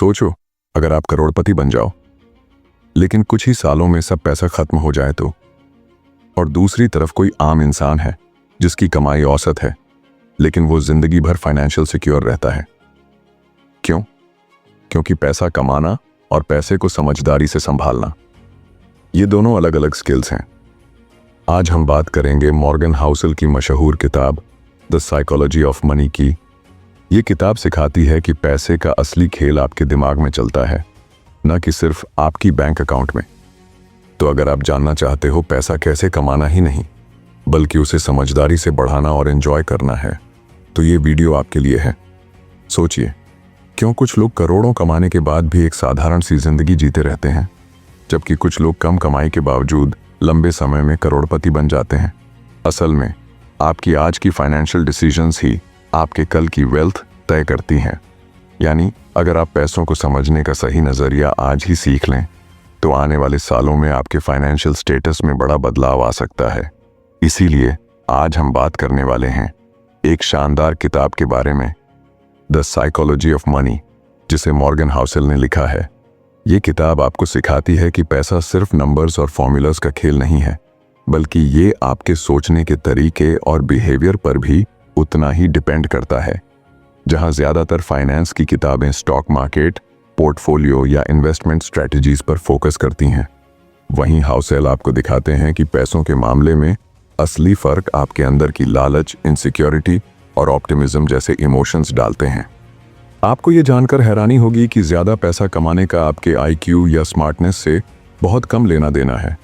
सोचो, अगर आप करोड़पति बन जाओ लेकिन कुछ ही सालों में सब पैसा खत्म हो जाए तो। और दूसरी तरफ कोई आम इंसान है जिसकी कमाई औसत है लेकिन वो जिंदगी भर फाइनेंशियल सिक्योर रहता है। क्यों? क्योंकि पैसा कमाना और पैसे को समझदारी से संभालना, ये दोनों अलग अलग स्किल्स हैं। आज हम बात करेंगे मॉर्गन हाउसेल की मशहूर किताब द साइकोलॉजी ऑफ मनी की। ये किताब सिखाती है कि पैसे का असली खेल आपके दिमाग में चलता है, न कि सिर्फ आपकी बैंक अकाउंट में। तो अगर आप जानना चाहते हो पैसा कैसे कमाना ही नहीं बल्कि उसे समझदारी से बढ़ाना और एंजॉय करना है, तो ये वीडियो आपके लिए है। सोचिए, क्यों कुछ लोग करोड़ों कमाने के बाद भी एक साधारण सी जिंदगी जीते रहते हैं, जबकि कुछ लोग कम कमाई के बावजूद लंबे समय में करोड़पति बन जाते हैं। असल में आपकी आज की फाइनेंशियल डिसीजंस ही आपके कल की वेल्थ तय करती हैं। यानी अगर आप पैसों को समझने का सही नज़रिया आज ही सीख लें तो आने वाले सालों में आपके फाइनेंशियल स्टेटस में बड़ा बदलाव आ सकता है। इसीलिए आज हम बात करने वाले हैं एक शानदार किताब के बारे में, द साइकोलॉजी ऑफ मनी, जिसे मॉर्गन हाउसेल ने लिखा है। ये किताब आपको सिखाती है कि पैसा सिर्फ नंबर्स और फॉर्मूलाज का खेल नहीं है, बल्कि ये आपके सोचने के तरीके और बिहेवियर पर भी उतना ही डिपेंड करता है। जहां ज़्यादातर फाइनेंस की किताबें स्टॉक मार्केट, पोर्टफोलियो या इन्वेस्टमेंट स्ट्रेटजीज पर फोकस करती हैं, वहीं हाउसेल आपको दिखाते हैं कि पैसों के मामले में असली फ़र्क आपके अंदर की लालच, इनसिक्योरिटी और ऑप्टिमिज्म जैसे इमोशंस डालते हैं। आपको ये जानकर हैरानी होगी कि ज़्यादा पैसा कमाने का आपके IQ या स्मार्टनेस से बहुत कम लेना देना है।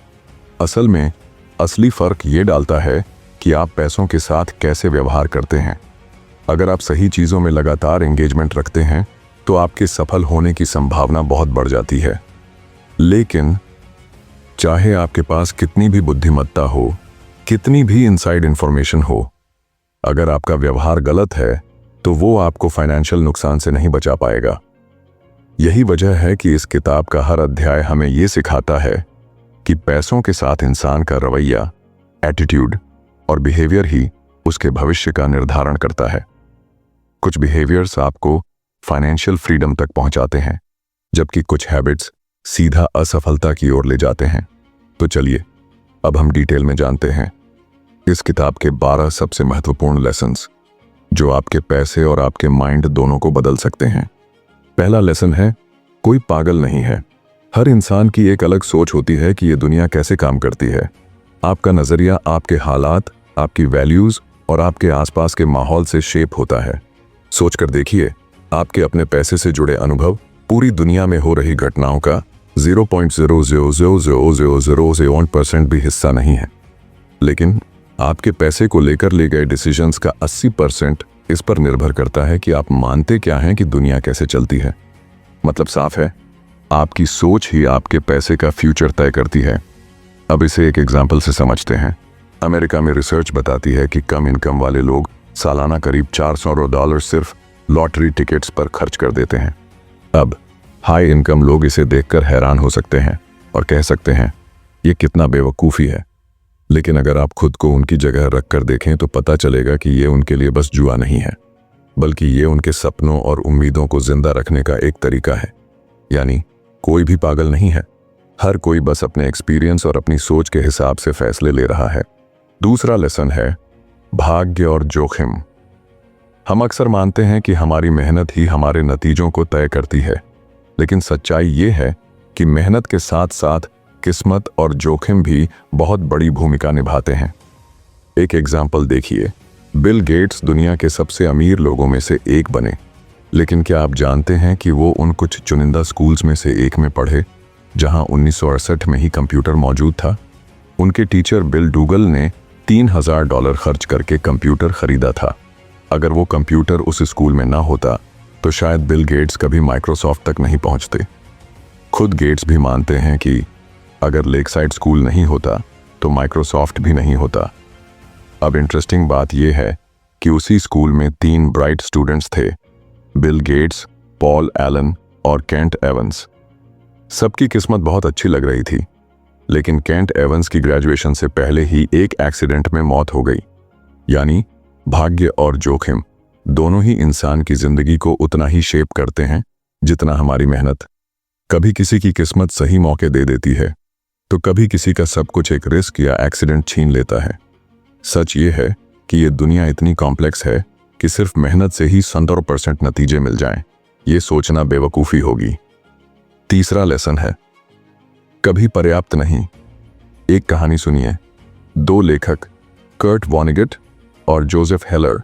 असल में असली फ़र्क ये डालता है कि आप पैसों के साथ कैसे व्यवहार करते हैं। अगर आप सही चीज़ों में लगातार एंगेजमेंट रखते हैं तो आपके सफल होने की संभावना बहुत बढ़ जाती है। लेकिन चाहे आपके पास कितनी भी बुद्धिमत्ता हो, कितनी भी इनसाइड इंफॉर्मेशन हो, अगर आपका व्यवहार गलत है तो वो आपको फाइनेंशियल नुकसान से नहीं बचा पाएगा। यही वजह है कि इस किताब का हर अध्याय हमें ये सिखाता है कि पैसों के साथ इंसान का रवैया, एटीट्यूड और बिहेवियर ही उसके भविष्य का निर्धारण करता है। कुछ बिहेवियर्स आपको फाइनेंशियल फ्रीडम तक पहुंचाते हैं, जबकि कुछ हैबिट्स सीधा असफलता की ओर ले जाते हैं। तो चलिए अब हम डिटेल में जानते हैं इस किताब के 12 सबसे महत्वपूर्ण लेसन्स जो आपके पैसे और आपके माइंड दोनों को बदल सकते हैं। पहला लेसन है, कोई पागल नहीं है। हर इंसान की एक अलग सोच होती है कि ये दुनिया कैसे काम करती है। आपका नज़रिया आपके हालात, आपकी वैल्यूज़ और आपके आसपास के माहौल से शेप होता है। सोचकर देखिए, आपके अपने पैसे से जुड़े अनुभव पूरी दुनिया में हो रही घटनाओं का 0.0000001% भी हिस्सा नहीं है, लेकिन आपके पैसे को लेकर ले गए डिसीजंस का 80% इस पर निर्भर करता है कि आप मानते क्या हैं कि दुनिया कैसे चलती है। मतलब साफ है, आपकी सोच ही आपके पैसे का फ्यूचर तय करती है। अब इसे एक एग्जाम्पल से समझते हैं। अमेरिका में रिसर्च बताती है कि कम इनकम वाले लोग सालाना करीब $400 सिर्फ लॉटरी टिकट्स पर खर्च कर देते हैं। अब हाई इनकम लोग इसे देखकर हैरान हो सकते हैं और कह सकते हैं ये कितना बेवकूफ़ी है, लेकिन अगर आप खुद को उनकी जगह रख कर देखें तो पता चलेगा कि ये उनके लिए बस जुआ नहीं है, बल्कि ये उनके सपनों और उम्मीदों को जिंदा रखने का एक तरीका है। यानी कोई भी पागल नहीं है, हर कोई बस अपने एक्सपीरियंस और अपनी सोच के हिसाब से फैसले ले रहा है। दूसरा लेसन है, भाग्य और जोखिम। हम अक्सर मानते हैं कि हमारी मेहनत ही हमारे नतीजों को तय करती है, लेकिन सच्चाई ये है कि मेहनत के साथ साथ किस्मत और जोखिम भी बहुत बड़ी भूमिका निभाते हैं। एक एग्जाम्पल देखिए, बिल गेट्स दुनिया के सबसे अमीर लोगों में से एक बने, लेकिन क्या आप जानते हैं कि वो उन कुछ चुनिंदा स्कूल्स में से एक में पढ़े जहां 1968 में ही कंप्यूटर मौजूद था। उनके टीचर बिल डूगल ने $3000 खर्च करके कंप्यूटर खरीदा था। अगर वो कंप्यूटर उस स्कूल में ना होता तो शायद बिल गेट्स कभी माइक्रोसॉफ्ट तक नहीं पहुंचते। खुद गेट्स भी मानते हैं कि अगर लेकसाइड स्कूल नहीं होता तो माइक्रोसॉफ्ट भी नहीं होता। अब इंटरेस्टिंग बात यह है कि उसी स्कूल में 3 ब्राइट स्टूडेंट्स थे, बिल गेट्स, पॉल एलन और केंट एवंस। सबकी किस्मत बहुत अच्छी लग रही थी, लेकिन केंट एवंस की ग्रेजुएशन से पहले ही एक एक्सीडेंट में मौत हो गई। यानी भाग्य और जोखिम दोनों ही इंसान की जिंदगी को उतना ही शेप करते हैं जितना हमारी मेहनत। कभी किसी की किस्मत सही मौके दे देती है, तो कभी किसी का सब कुछ एक रिस्क या एक्सीडेंट छीन लेता है। सच ये है कि ये दुनिया इतनी कॉम्प्लेक्स है कि सिर्फ मेहनत से ही 100% नतीजे मिल जाएं, ये सोचना बेवकूफ़ी होगी। तीसरा लेसन है कभी पर्याप्त नहीं। एक कहानी सुनिए। दो लेखक कर्ट वॉनिगट और जोसेफ हेलर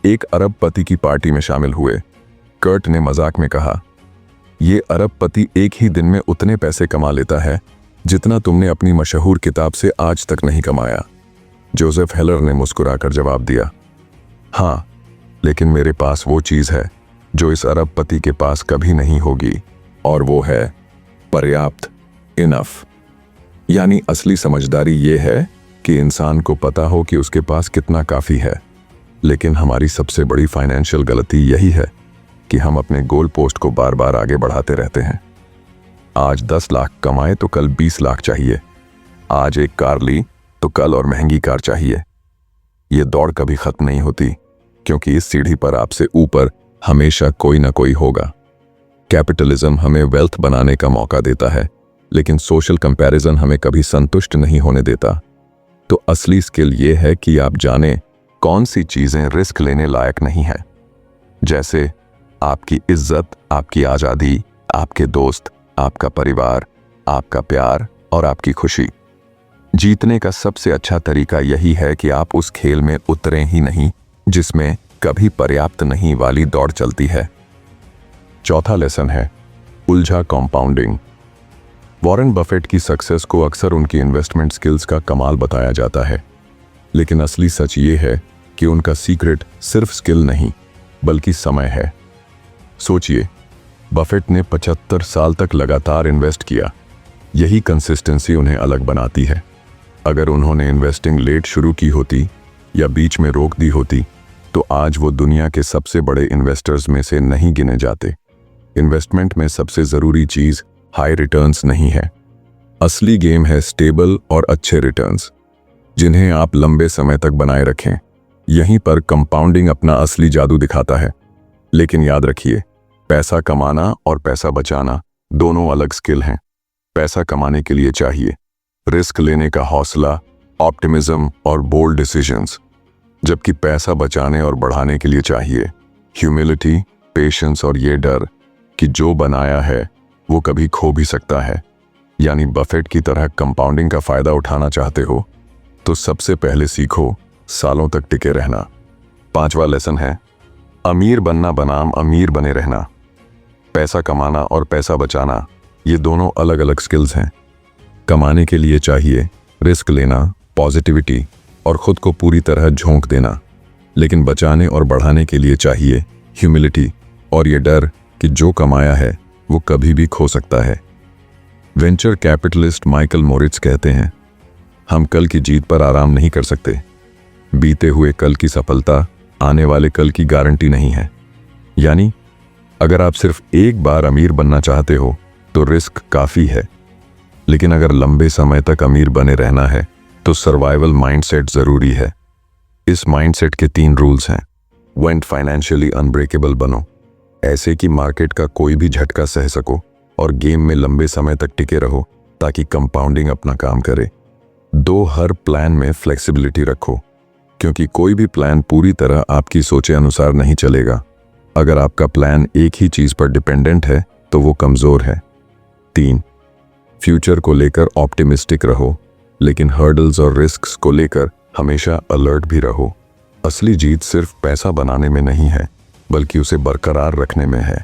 एक अरबपति की पार्टी में शामिल हुए। कर्ट ने मजाक में कहा, ये अरबपति एक ही दिन में उतने पैसे कमा लेता है जितना तुमने अपनी मशहूर किताब से आज तक नहीं कमाया। जोसेफ हेलर ने मुस्कुराकर जवाब दिया, हाँ, लेकिन मेरे पास वो चीज़ है जो इस अरबपति के पास कभी नहीं होगी, और वो है पर्याप्त, इनफ। यानी असली समझदारी ये है कि इंसान को पता हो कि उसके पास कितना काफ़ी है। लेकिन हमारी सबसे बड़ी फाइनेंशियल गलती यही है कि हम अपने गोल पोस्ट को बार बार आगे बढ़ाते रहते हैं। आज 10 लाख कमाए तो कल 20 लाख चाहिए, आज एक कार ली तो कल और महंगी कार चाहिए। ये दौड़ कभी खत्म नहीं होती, क्योंकि इस सीढ़ी पर आपसे ऊपर हमेशा कोई ना कोई होगा। कैपिटलिज्म हमें वेल्थ बनाने का मौका देता है, लेकिन सोशल कंपैरिजन हमें कभी संतुष्ट नहीं होने देता। तो असली स्किल ये है कि आप जानें कौन सी चीजें रिस्क लेने लायक नहीं है, जैसे आपकी इज्जत, आपकी आज़ादी, आपके दोस्त, आपका परिवार, आपका प्यार और आपकी खुशी। जीतने का सबसे अच्छा तरीका यही है कि आप उस खेल में उतरें ही नहीं जिसमें कभी पर्याप्त नहीं वाली दौड़ चलती है। चौथा लेसन है उलझा कंपाउंडिंग। वॉरेन बफेट की सक्सेस को अक्सर उनकी इन्वेस्टमेंट स्किल्स का कमाल बताया जाता है, लेकिन असली सच ये है कि उनका सीक्रेट सिर्फ स्किल नहीं बल्कि समय है। सोचिए, बफेट ने 75 साल तक लगातार इन्वेस्ट किया। यही कंसिस्टेंसी उन्हें अलग बनाती है। अगर उन्होंने इन्वेस्टिंग लेट शुरू की होती या बीच में रोक दी होती, तो आज वो दुनिया के सबसे बड़े इन्वेस्टर्स में से नहीं गिने जाते। इन्वेस्टमेंट में सबसे ज़रूरी चीज़ हाई रिटर्न्स नहीं है। असली गेम है स्टेबल और अच्छे रिटर्न्स, जिन्हें आप लंबे समय तक बनाए रखें। यहीं पर कंपाउंडिंग अपना असली जादू दिखाता है। लेकिन याद रखिए, पैसा कमाना और पैसा बचाना दोनों अलग स्किल हैं। पैसा कमाने के लिए चाहिए रिस्क लेने का हौसला, ऑप्टिमिज्म और बोल्ड डिसीजंस, जबकि पैसा बचाने और बढ़ाने के लिए चाहिए ह्यूमिलिटी, पेशेंस और ये डर कि जो बनाया है वो कभी खो भी सकता है। यानी बफेट की तरह कंपाउंडिंग का फायदा उठाना चाहते हो तो सबसे पहले सीखो सालों तक टिके रहना। पांचवा लेसन है अमीर बनना बनाम अमीर बने रहना। पैसा कमाना और पैसा बचाना ये दोनों अलग अलग स्किल्स हैं। कमाने के लिए चाहिए रिस्क लेना, पॉजिटिविटी और खुद को पूरी तरह झोंक देना, लेकिन बचाने और बढ़ाने के लिए चाहिए ह्यूमिलिटी और ये डर कि जो कमाया है वो कभी भी खो सकता है। वेंचर कैपिटलिस्ट माइकल मोरिट्ज कहते हैं, हम कल की जीत पर आराम नहीं कर सकते। बीते हुए कल की सफलता आने वाले कल की गारंटी नहीं है। यानी अगर आप सिर्फ एक बार अमीर बनना चाहते हो तो रिस्क काफ़ी है, लेकिन अगर लंबे समय तक अमीर बने रहना है तो सर्वाइवल माइंडसेट ज़रूरी है। इस माइंडसेट के 3 रूल्स हैं। 1. फाइनेंशियली अनब्रेकेबल बनो, ऐसे कि मार्केट का कोई भी झटका सह सको और गेम में लंबे समय तक टिके रहो ताकि कंपाउंडिंग अपना काम करे। 2. हर प्लान में फ्लेक्सिबिलिटी रखो, क्योंकि कोई भी प्लान पूरी तरह आपकी सोचे अनुसार नहीं चलेगा। अगर आपका प्लान एक ही चीज़ पर डिपेंडेंट है तो वो कमज़ोर है। 3. फ्यूचर को लेकर ऑप्टिमिस्टिक रहो, लेकिन हर्डल्स और रिस्क्स को लेकर हमेशा अलर्ट भी रहो। असली जीत सिर्फ पैसा बनाने में नहीं है, बल्कि उसे बरकरार रखने में है।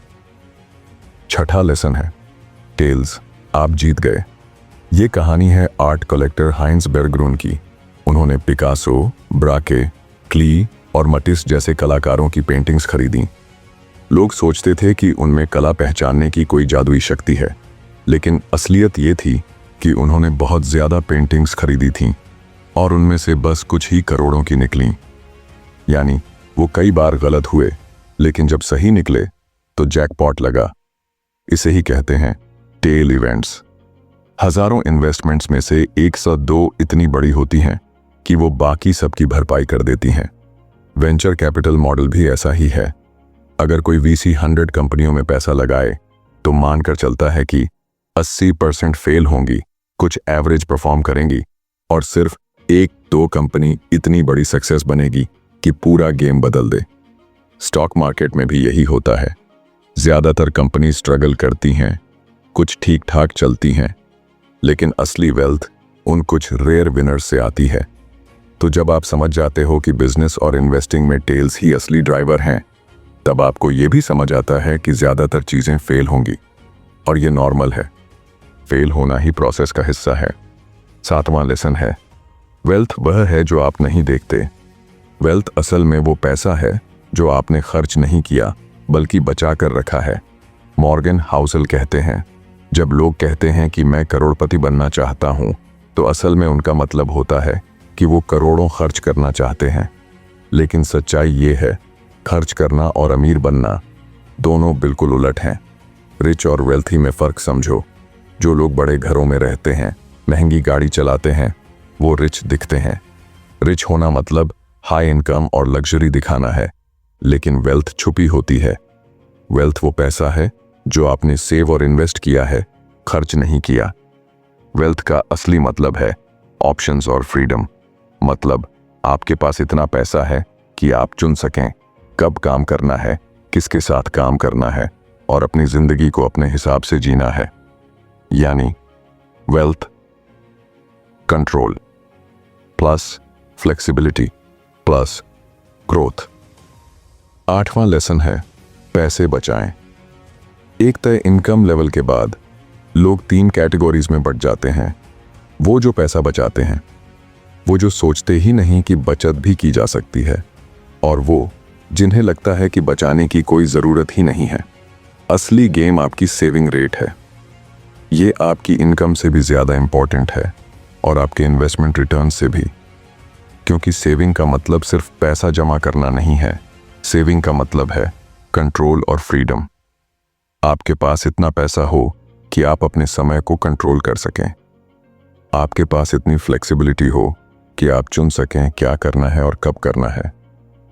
छठा लेसन है टेल्स, आप जीत गए। ये कहानी है आर्ट कलेक्टर हाइंज बेरग्रून की। उन्होंने पिकासो, ब्राके, क्ली और मटिस जैसे कलाकारों की पेंटिंग्स खरीदी। लोग सोचते थे कि उनमें कला पहचानने की कोई जादुई शक्ति है, लेकिन असलियत ये थी कि उन्होंने बहुत ज़्यादा पेंटिंग्स खरीदी थीं और उनमें से बस कुछ ही करोड़ों की निकलीं। यानी वो कई बार गलत हुए, लेकिन जब सही निकले तो जैकपॉट लगा। इसे ही कहते हैं टेल इवेंट्स। हजारों इन्वेस्टमेंट्स में से 102 इतनी बड़ी होती हैं कि वो बाकी सब की भरपाई कर देती हैं। वेंचर कैपिटल मॉडल भी ऐसा ही है। अगर कोई वीसी 100 कंपनियों में पैसा लगाए तो मानकर चलता है कि 80% फेल होंगी, कुछ एवरेज परफॉर्म करेंगी और सिर्फ एक दो कंपनी इतनी बड़ी सक्सेस बनेगी कि पूरा गेम बदल दे। स्टॉक मार्केट में भी यही होता है। ज्यादातर कंपनी स्ट्रगल करती हैं, कुछ ठीक ठाक चलती हैं, लेकिन असली वेल्थ उन कुछ रेयर विनर्स से आती है। तो जब आप समझ जाते हो कि बिजनेस और इन्वेस्टिंग में टेल्स ही असली ड्राइवर हैं, तब आपको यह भी समझ आता है कि ज्यादातर चीजें फेल होंगी और ये नॉर्मल है। फेल होना ही प्रोसेस का हिस्सा है। 7वां लेसन है, वेल्थ वह है जो आप नहीं देखते। वेल्थ असल में वो पैसा है जो आपने खर्च नहीं किया बल्कि बचा कर रखा है। मॉर्गन हाउसल कहते हैं, जब लोग कहते हैं कि मैं करोड़पति बनना चाहता हूं, तो असल में उनका मतलब होता है कि वो करोड़ों खर्च करना चाहते हैं। लेकिन सच्चाई ये है, खर्च करना और अमीर बनना दोनों बिल्कुल उलट हैं। रिच और वेल्थी में फ़र्क समझो। जो लोग बड़े घरों में रहते हैं, महंगी गाड़ी चलाते हैं, वो रिच दिखते हैं। रिच होना मतलब हाई इनकम और लग्जरी दिखाना है, लेकिन वेल्थ छुपी होती है। वेल्थ वो पैसा है जो आपने सेव और इन्वेस्ट किया है, खर्च नहीं किया। वेल्थ का असली मतलब है ऑप्शंस और फ्रीडम। मतलब आपके पास इतना पैसा है कि आप चुन सकें कब काम करना है, किसके साथ काम करना है और अपनी जिंदगी को अपने हिसाब से जीना है। यानी wealth control plus flexibility plus growth. 8वां लेसन है, पैसे बचाएं। एक तय इनकम लेवल के बाद लोग 3 कैटेगरीज में बंट जाते हैं। वो जो पैसा बचाते हैं, वो जो सोचते ही नहीं कि बचत भी की जा सकती है, और वो जिन्हें लगता है कि बचाने की कोई ज़रूरत ही नहीं है। असली गेम आपकी सेविंग रेट है। ये आपकी इनकम से भी ज़्यादा इम्पॉर्टेंट है और आपके इन्वेस्टमेंट रिटर्न से भी, क्योंकि सेविंग का मतलब सिर्फ पैसा जमा करना नहीं है। सेविंग का मतलब है कंट्रोल और फ्रीडम। आपके पास इतना पैसा हो कि आप अपने समय को कंट्रोल कर सकें। आपके पास इतनी फ्लेक्सिबिलिटी हो कि आप चुन सकें क्या करना है और कब करना है।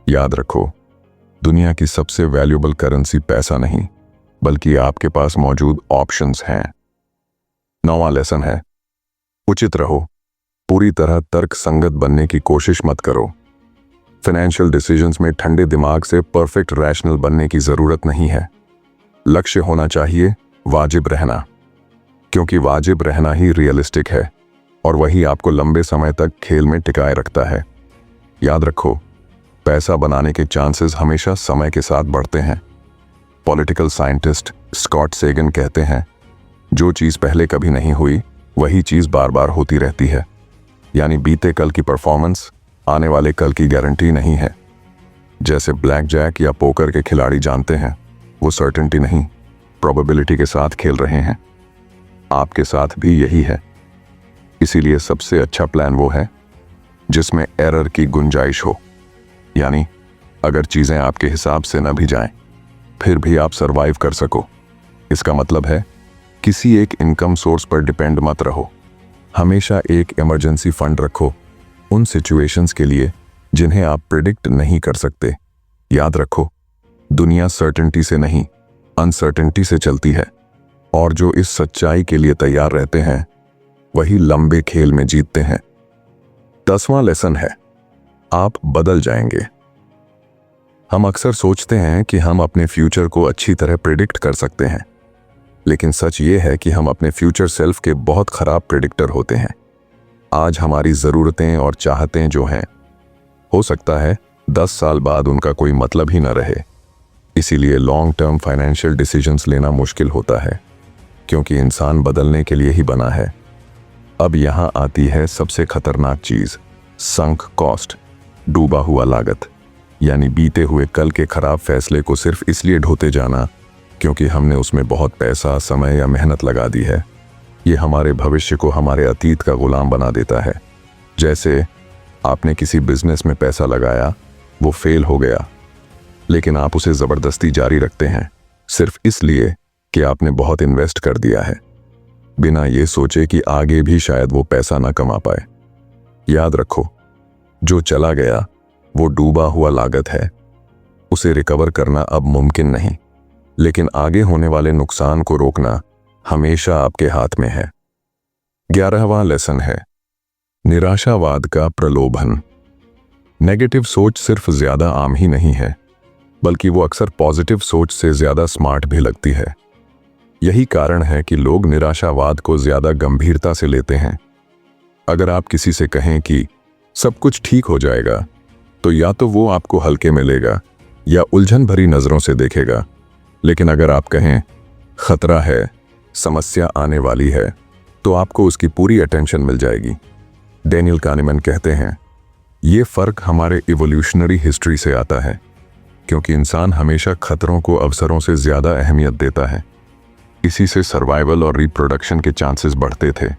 याद रखो, दुनिया की सबसे वैल्यूएबल करेंसी पैसा नहीं, बल्कि आपके पास मौजूद ऑप्शंस हैं। 9वां लेसन है, उचित रहो। पूरी तरह तर्क संगत बनने की कोशिश मत करो। फाइनेंशियल डिसीजंस में ठंडे दिमाग से परफेक्ट रैशनल बनने की जरूरत नहीं है। लक्ष्य होना चाहिए वाजिब रहना, क्योंकि वाजिब रहना ही रियलिस्टिक है और वही आपको लंबे समय तक खेल में टिकाए रखता है। याद रखो, पैसा बनाने के चांसेस हमेशा समय के साथ बढ़ते हैं। पॉलिटिकल साइंटिस्ट स्कॉट सेगन कहते हैं, जो चीज़ पहले कभी नहीं हुई वही चीज़ बार बार होती रहती है। यानी बीते कल की परफॉर्मेंस आने वाले कल की गारंटी नहीं है। जैसे ब्लैक जैक या पोकर के खिलाड़ी जानते हैं, वो सर्टेनिटी नहीं, प्रोबेबिलिटी के साथ खेल रहे हैं। आपके साथ भी यही है। इसीलिए सबसे अच्छा प्लान वो है जिसमें एरर की गुंजाइश हो। यानी अगर चीज़ें आपके हिसाब से न भी जाएं, फिर भी आप सरवाइव कर सको। इसका मतलब है किसी एक इनकम सोर्स पर डिपेंड मत रहो। हमेशा एक इमरजेंसी फंड रखो उन सिचुएशंस के लिए जिन्हें आप प्रिडिक्ट नहीं कर सकते। याद रखो, दुनिया सर्टेनिटी से नहीं, अनसर्टेनिटी से चलती है, और जो इस सच्चाई के लिए तैयार रहते हैं वही लंबे खेल में जीतते हैं। 10वां लेसन है, आप बदल जाएंगे। हम अक्सर सोचते हैं कि हम अपने फ्यूचर को अच्छी तरह प्रिडिक्ट कर सकते हैं, लेकिन सच ये है कि हम अपने फ्यूचर सेल्फ के बहुत खराब प्रिडिक्टर होते हैं। आज हमारी ज़रूरतें और चाहतें जो हैं, हो सकता है 10 साल बाद उनका कोई मतलब ही न रहे। इसीलिए लॉन्ग टर्म फाइनेंशियल डिसीजंस लेना मुश्किल होता है, क्योंकि इंसान बदलने के लिए ही बना है। अब यहाँ आती है सबसे खतरनाक चीज़, संक कॉस्ट, डूबा हुआ लागत। यानी बीते हुए कल के खराब फैसले को सिर्फ इसलिए ढोते जाना क्योंकि हमने उसमें बहुत पैसा, समय या मेहनत लगा दी है। ये हमारे भविष्य को हमारे अतीत का गुलाम बना देता है। जैसे आपने किसी बिजनेस में पैसा लगाया, वो फेल हो गया, लेकिन आप उसे ज़बरदस्ती जारी रखते हैं सिर्फ इसलिए कि आपने बहुत इन्वेस्ट कर दिया है, बिना ये सोचे कि आगे भी शायद वो पैसा ना कमा पाए। याद रखो, जो चला गया वो डूबा हुआ लागत है। उसे रिकवर करना अब मुमकिन नहीं, लेकिन आगे होने वाले नुकसान को रोकना हमेशा आपके हाथ में है। 11वां लेसन है निराशावाद का प्रलोभन। नेगेटिव सोच सिर्फ ज्यादा आम ही नहीं है, बल्कि वो अक्सर पॉजिटिव सोच से ज्यादा स्मार्ट भी लगती है। यही कारण है कि लोग निराशावाद को ज्यादा गंभीरता से लेते हैं। अगर आप किसी से कहें कि सब कुछ ठीक हो जाएगा, तो या तो वो आपको हल्के में लेगा या उलझन भरी नजरों से देखेगा। लेकिन अगर आप कहें खतरा है, समस्या आने वाली है, तो आपको उसकी पूरी अटेंशन मिल जाएगी। डैनियल कानेमैन कहते हैं, ये फर्क हमारे इवोल्यूशनरी हिस्ट्री से आता है, क्योंकि इंसान हमेशा खतरों को अवसरों से ज्यादा अहमियत देता है। इसी से सर्वाइवल और रिप्रोडक्शन के चांसेस बढ़ते थे।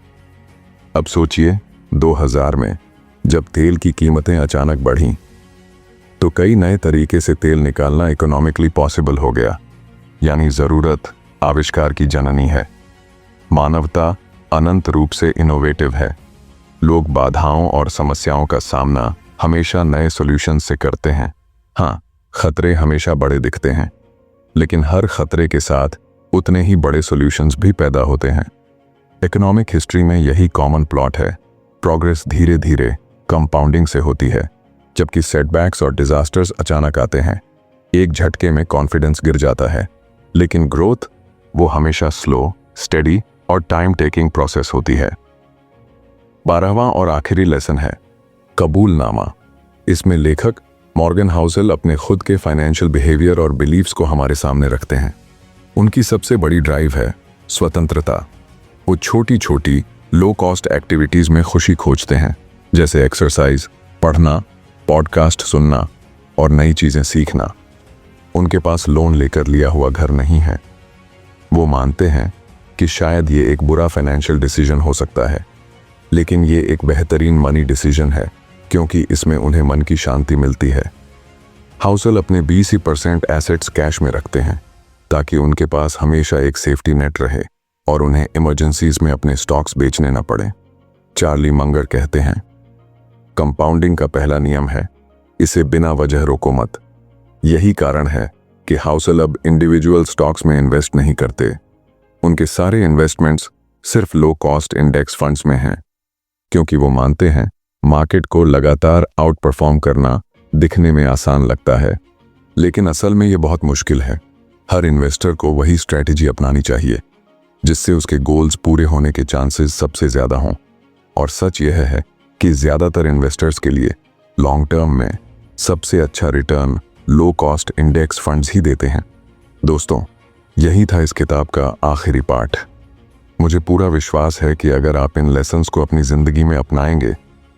अब सोचिए 2000 में जब तेल की कीमतें अचानक बढ़ीं, तो कई नए तरीके से तेल निकालना इकोनॉमिकली पॉसिबल हो गया। यानी जरूरत आविष्कार की जननी है। मानवता अनंत रूप से इनोवेटिव है। लोग बाधाओं और समस्याओं का सामना हमेशा नए सॉल्यूशन से करते हैं। हाँ, खतरे हमेशा बड़े दिखते हैं, लेकिन हर खतरे के साथ उतने ही बड़े सॉल्यूशंस भी पैदा होते हैं। इकोनॉमिक हिस्ट्री में यही कॉमन प्लॉट है। प्रोग्रेस धीरे धीरे कंपाउंडिंग से होती है, जबकि सेटबैक्स और डिजास्टर्स अचानक आते हैं। एक झटके में कॉन्फिडेंस गिर जाता है, लेकिन ग्रोथ वो हमेशा स्लो, स्टेडी और टाइम टेकिंग प्रोसेस होती है। 12वां और आखिरी लेसन है कबूलनामा। इसमें लेखक मॉर्गन हाउसेल अपने खुद के फाइनेंशियल बिहेवियर और बिलीव्स को हमारे सामने रखते हैं। उनकी सबसे बड़ी ड्राइव है स्वतंत्रता। वो छोटी छोटी लो कॉस्ट एक्टिविटीज में खुशी खोजते हैं, जैसे एक्सरसाइज, पढ़ना, पॉडकास्ट सुनना और नई चीजें सीखना। उनके पास लोन लेकर लिया हुआ घर नहीं है। वो मानते हैं कि शायद ये एक बुरा फाइनेंशियल डिसीजन हो सकता है, लेकिन ये एक बेहतरीन मनी डिसीजन है, क्योंकि इसमें उन्हें मन की शांति मिलती है। हाउसेल अपने 20% एसेट्स कैश में रखते हैं, ताकि उनके पास हमेशा एक सेफ्टी नेट रहे और उन्हें इमरजेंसीज में अपने स्टॉक्स बेचने न पड़े। चार्ली मंगर कहते हैं, कंपाउंडिंग का पहला नियम है, इसे बिना वजह रोको मत। यही कारण है कि हाउसेल अब इंडिविजुअल स्टॉक्स में इन्वेस्ट नहीं करते। उनके सारे इन्वेस्टमेंट्स सिर्फ लो कॉस्ट इंडेक्स फंड्स में हैं, क्योंकि वो मानते हैं मार्केट को लगातार आउट परफॉर्म करना दिखने में आसान लगता है, लेकिन असल में ये बहुत मुश्किल है। हर इन्वेस्टर को वही स्ट्रैटेजी अपनानी चाहिए जिससे उसके गोल्स पूरे होने के चांसेस सबसे ज्यादा हों। और सच यह है कि ज्यादातर इन्वेस्टर्स के लिए लॉन्ग टर्म में सबसे अच्छा return low cost index funds ही देते हैं। दोस्तों, यही था इस किताब का आखिरी पार्ट। मुझे पूरा विश्वास है कि अगर आप इन लेसन्स को अपनी जिंदगी में अपनाएंगे,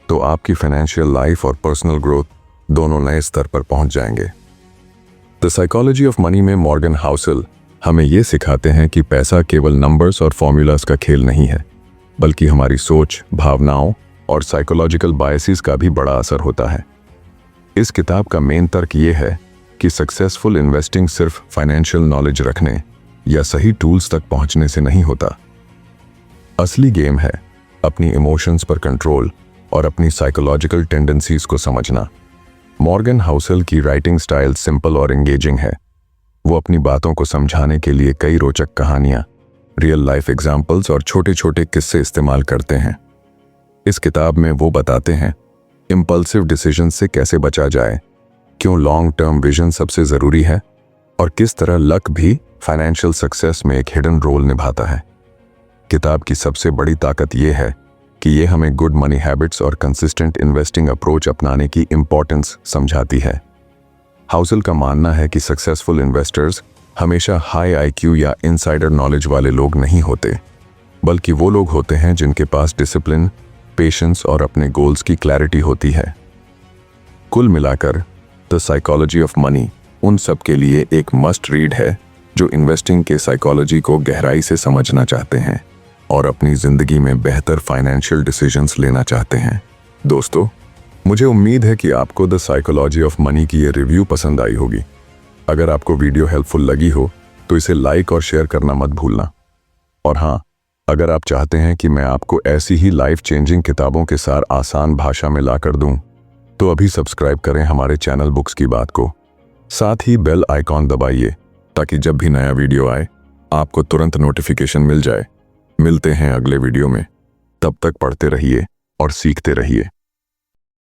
तो आपकी फाइनेंशियल लाइफ और पर्सनल ग्रोथ दोनों नए स्तर पर पहुंच जाएंगे। द साइकोलॉजी ऑफ मनी में मॉर्गन हाउसेल हमें ये सिखाते हैं कि पैसा केवल नंबर्स और फॉर्मूलाज का खेल नहीं है, बल्कि हमारी सोच, भावनाओं और साइकोलॉजिकल बायसेस का भी बड़ा असर होता है। इस किताब का मेन तर्क ये है कि सक्सेसफुल इन्वेस्टिंग सिर्फ फाइनेंशियल नॉलेज रखने या सही टूल्स तक पहुंचने से नहीं होता। असली गेम है अपनी इमोशंस पर कंट्रोल और अपनी साइकोलॉजिकल टेंडेंसीज को समझना। मॉर्गन हाउसेल की राइटिंग स्टाइल सिंपल और एंगेजिंग है। वो अपनी बातों को समझाने के लिए कई रोचक कहानियां, रियल लाइफ एग्जाम्पल्स और छोटे छोटे किस्से इस्तेमाल करते हैं। इस किताब में वो बताते हैं इम्पल्सिव डिसीजन से कैसे बचा जाए, क्यों लॉन्ग टर्म विजन सबसे ज़रूरी है और किस तरह लक भी फाइनेंशियल सक्सेस में एक हिडन रोल निभाता है। किताब की सबसे बड़ी ताकत यह है कि ये हमें गुड मनी हैबिट्स और कंसिस्टेंट इन्वेस्टिंग अप्रोच अपनाने की इम्पोर्टेंस समझाती है। हाउसेल का मानना है कि सक्सेसफुल इन्वेस्टर्स हमेशा हाई आईक्यू या इनसाइडर नॉलेज वाले लोग नहीं होते, बल्कि वो लोग होते हैं जिनके पास डिसिप्लिन, पेशेंस और अपने गोल्स की क्लैरिटी होती है। कुल मिलाकर द साइकोलॉजी ऑफ मनी उन सब के लिए एक मस्ट रीड है जो इन्वेस्टिंग के साइकोलॉजी को गहराई से समझना चाहते हैं और अपनी जिंदगी में बेहतर फाइनेंशियल डिसीजंस लेना चाहते हैं। दोस्तों, मुझे उम्मीद है कि आपको द साइकोलॉजी ऑफ मनी की ये रिव्यू पसंद आई होगी। अगर आपको वीडियो हेल्पफुल लगी हो तो इसे लाइक और शेयर करना मत भूलना। और हाँ, अगर आप चाहते हैं कि मैं आपको ऐसी ही लाइफ चेंजिंग किताबों के सार आसान भाषा में ला कर दूं, तो अभी सब्सक्राइब करें हमारे चैनल बुक्स की बात को। साथ ही बेल आइकॉन दबाइए ताकि जब भी नया वीडियो आए आपको तुरंत नोटिफिकेशन मिल जाए। मिलते हैं अगले वीडियो में, तब तक पढ़ते रहिए और सीखते रहिए।